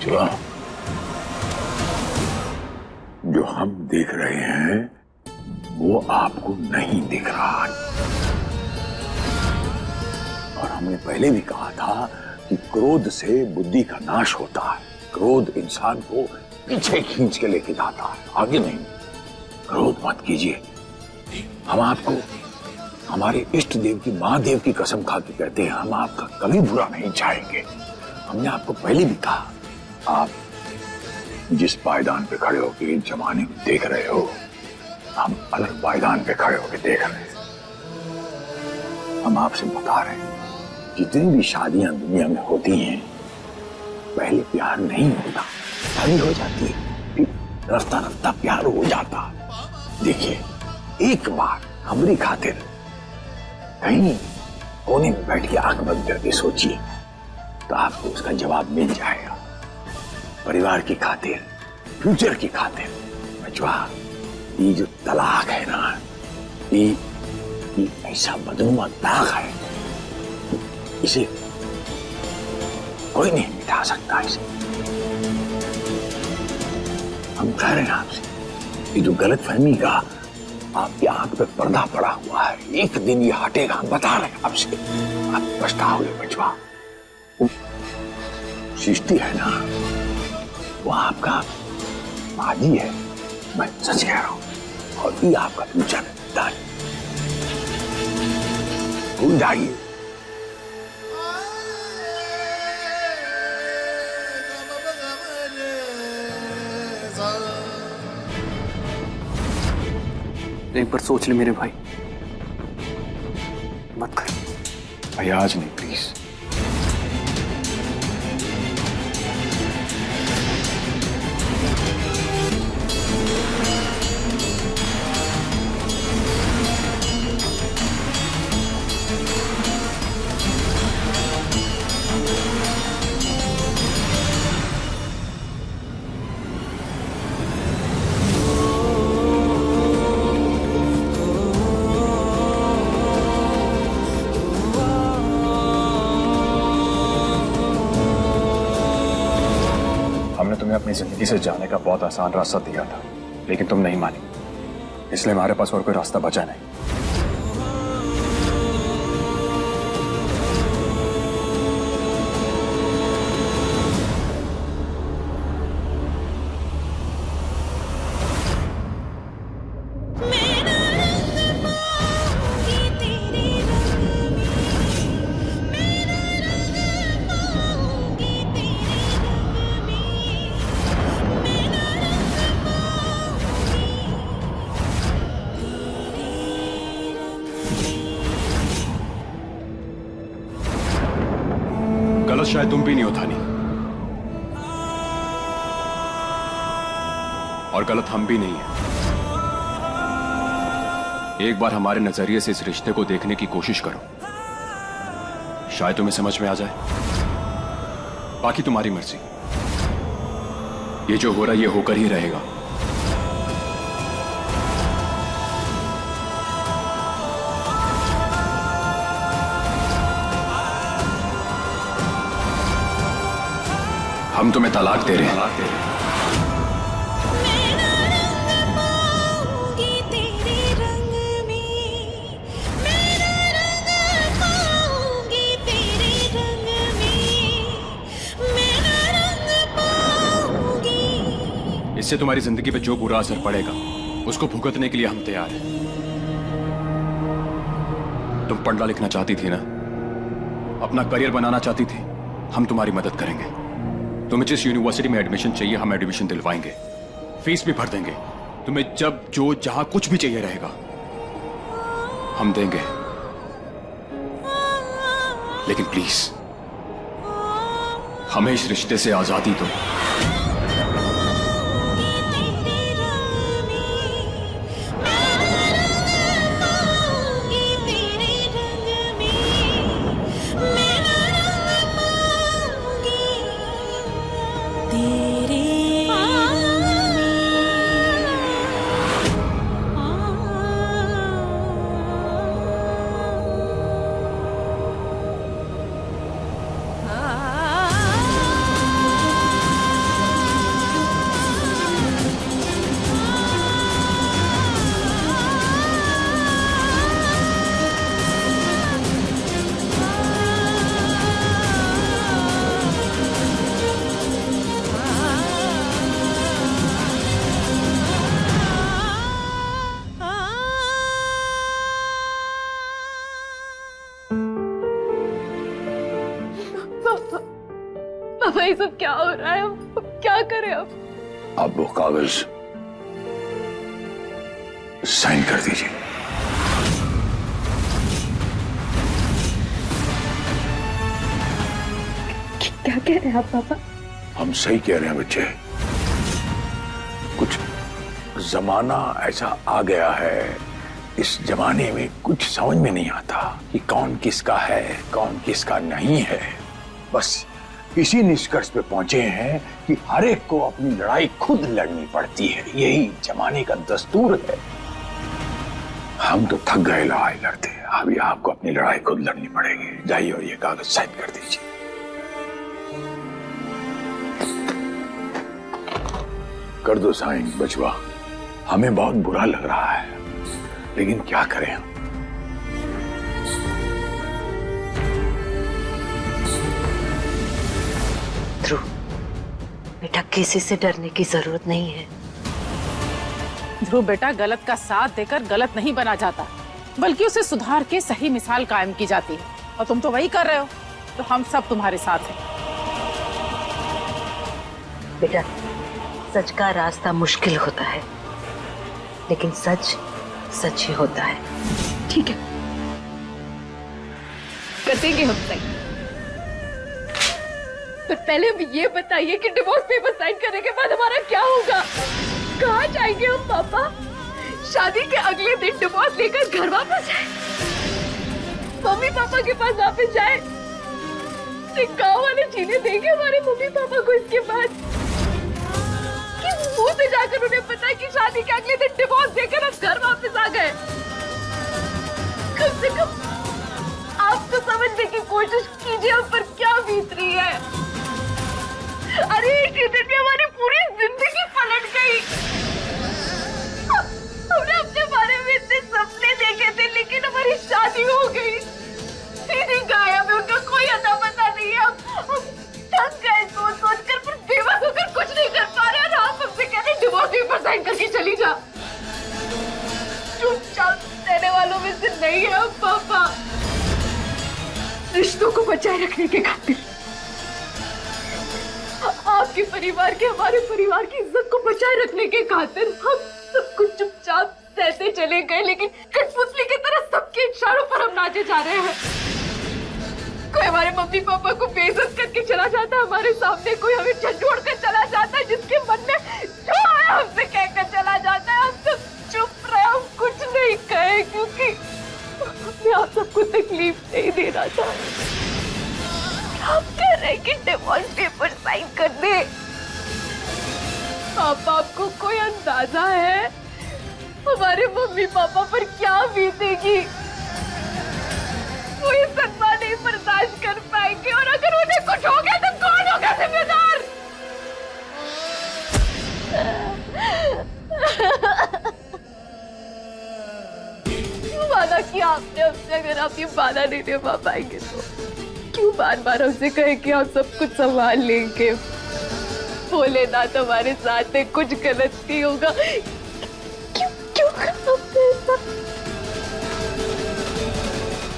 बचवा, जो हम देख रहे हैं वो आपको नहीं दिख रहा। और हमने पहले भी कहा था कि क्रोध से बुद्धि का नाश होता है। क्रोध इंसान को पीछे खींच के लेके जाता है, आगे नहीं। क्रोध मत कीजिए। हम आपको हमारे इष्ट देव की महादेव की कसम खा के कहते हैं, हम आपका कभी बुरा नहीं चाहेंगे। हमने आपको पहले भी कहा, आप जिस पायदान पे खड़े होकर इस जमाने को देख रहे हो, हम अलग पायदान पे खड़े होकर देख रहे हैं। हम आपसे बता रहे हैं, जितनी भी शादियां दुनिया में होती हैं, पहले प्यार नहीं होता, शादी हो जाती है, फिर रफ्ता रफ्ता प्यार हो जाता। देखिए, एक बार हमारी खातिर कहीं कोने में बैठ के आंख बंद करके सोचिए, तो आपको उसका जवाब मिल जाएगा। परिवार की खातिर, फ्यूचर की खातिर बचवा, ये जो तलाक है ना, ये ऐसा बदनुमा दाग है, इसे कोई नहीं मिटा सकता। इसे हम कह रहे हैं आपसे, ये जो गलतफहमी का आपकी आंख पे पर्दा पड़ा हुआ है, एक दिन ये हटेगा। हम बता रहे हैं आपसे, आप पछताओगे बचवा। वो सृष्टि है ना, वो आपका बाजी है, मैं सच कह रहा हूं, और ये आपका फ्यूचर है। भूल जाइए। एक बार सोच ले मेरे भाई, मत कर भाई, आज नहीं, प्लीज। हमने तुम्हें अपनी जिंदगी से जाने का बहुत आसान रास्ता दिया था, लेकिन तुम नहीं मानी, इसलिए हमारे पास और कोई रास्ता बचा नहीं। गलत शायद तुम भी नहीं हो थानी, और गलत हम भी नहीं है। एक बार हमारे नजरिए से इस रिश्ते को देखने की कोशिश करो, शायद तुम्हें समझ में आ जाए। बाकी तुम्हारी मर्जी, ये जो हो रहा है ये होकर ही रहेगा। हम तुम्हें तलाक दे रहे हैं। इससे तुम्हारी जिंदगी पे जो बुरा असर पड़ेगा उसको भुगतने के लिए हम तैयार हैं। तुम पढ़ना लिखना चाहती थी ना, अपना करियर बनाना चाहती थी, हम तुम्हारी मदद करेंगे। तुम्हें जिस यूनिवर्सिटी में एडमिशन चाहिए हम एडमिशन दिलवाएंगे, फीस भी भर देंगे। तुम्हें जब जो जहां कुछ भी चाहिए रहेगा हम देंगे, लेकिन प्लीज हमें इस रिश्ते से आजादी दो। ये सब क्या हो रहा है? अब क्या करें? अब वो कागज साइन कर दीजिए। क्या कह रहे हैं आप पापा? हम सही कह रहे हैं बच्चे। कुछ जमाना ऐसा आ गया है, इस जमाने में कुछ समझ में नहीं आता कि कौन किसका है, कौन किसका नहीं है। बस इसी निष्कर्ष पे पहुंचे हैं कि हर एक को अपनी लड़ाई खुद लड़नी पड़ती है। यही जमाने का दस्तूर है। हम तो थक गए लड़ाई लड़ते, अभी आपको अपनी लड़ाई खुद लड़नी पड़ेगी। जाइए और ये कागज साइन कर दीजिए। कर दो साइन बचवा। हमें बहुत बुरा लग रहा है, लेकिन क्या करें हम। ध्रुव बेटा, किसी से डरने की जरूरत नहीं है। ध्रुव बेटा, गलत का साथ देकर गलत नहीं बना जाता, बल्कि उसे सुधार के सही मिसाल कायम की जाती है। और तुम तो वही कर रहे हो, तो हम सब तुम्हारे साथ हैं। बेटा, सच का रास्ता मुश्किल होता है, लेकिन सच सच ही होता है। ठीक है, कर देंगे हम सही। पर पहले अब ये बताइए कि डिवोर्स पेपर साइन करने के बाद हमारा क्या होगा? कहाँ जाएंगे हम पापा? शादी के अगले दिन डिवोर्स लेकर घर वापस जाए, मम्मी पापा के पास वापस जाए? गाँव वाले जीने देंगे हमारे मम्मी पापा को इसके बाद? किस मुंह से जाकर उन्हें पता है कि शादी के अगले दिन डिवोर्स देकर हम घर वापस आ गए? कम से कम आप तो समझने की कोशिश कीजिए हम पर क्या बीत रही है। अरे एक ही दिन में हमारी पूरी जिंदगी पलट गई। हमने अपने बारे में इतने सपने देखे थे, लेकिन हमारी शादी हो गई। सीधी गायब है, उनका कोई अता पता नहीं है। हम थक गए सोच सोच कर, पर बेवस होकर कुछ नहीं कर पा रहे। और आप हमसे कह रहे डिवोर्स पेपर साइन करके चली जा। चुपचाप रहने वालों में से नहीं है हम पापा। रिश्तों को बचाए रखने के खातिर, आपके परिवार के, हमारे परिवार की इज्जत को बचाए रखने के खातिर हम सब कुछ चुपचाप सहते चले गए, लेकिन कठपुतली की तरह सबके इशारों पर हम नाचे जा रहे हैं। कोई हमारे मम्मी पापा को बेइज्जत करके चला जाता है हमारे सामने, कोई हमें झंझोड़ कर चला जाता है, जिसके मन में जो आया हमसे कहकर चला जाता है। हम सब चुप रहे, हम कुछ नहीं कहे, क्योंकि मैं आप सबको तकलीफ नहीं देना चाहती। आप कह रहे कि डिवोर्स पेपर साइन कर दे। आपको कोई अंदाजा है हमारे मम्मी पापा पर क्या बीतेगी? वो ये सदमा नहीं बर्दाश्त कर पाएंगे, और अगर उन्हें कुछ हो गया तो कौन होगा जिम्मेदार? वादा किया आपने हमसे, अगर आप ये वादा नहीं निभा पाएंगे तो क्यों बार बार हमसे कहे कि हम सब कुछ संभाल लेंगे? भोलेनाथ हमारे साथ है, कुछ गलत नहीं होगा। क्यों क्यों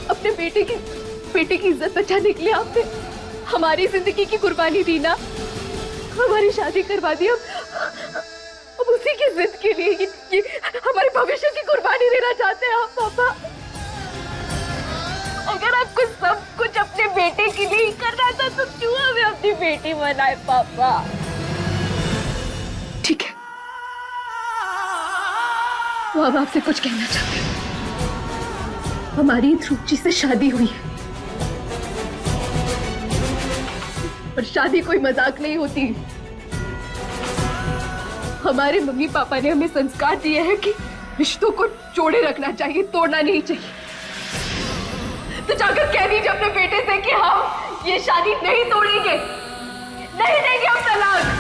अपने बेटे की इज्जत बचाने के लिए आपने हमारी जिंदगी की कुर्बानी दी ना, हमारी शादी करवा दी। अब उसी की जिद के लिए ये हमारे भविष्य की कुर्बानी देना चाहते हैं आप पापा? अगर आपको सब कुछ अपने बेटे के लिए करना था तो क्यों हमें अपनी बेटी बनाए पापा? ठीक है, वो अब आपसे कुछ कहना चाहते हैं। हमारी ध्रुव जी से शादी हुई है, पर शादी कोई मजाक नहीं होती। हमारे मम्मी पापा ने हमें संस्कार दिए हैं कि रिश्तों को जोड़े रखना चाहिए, तोड़ना नहीं चाहिए। तो जाकर कह दीजिए अपने बेटे से कि हम ये शादी नहीं तोड़ेंगे, नहीं देंगे हम तलाक।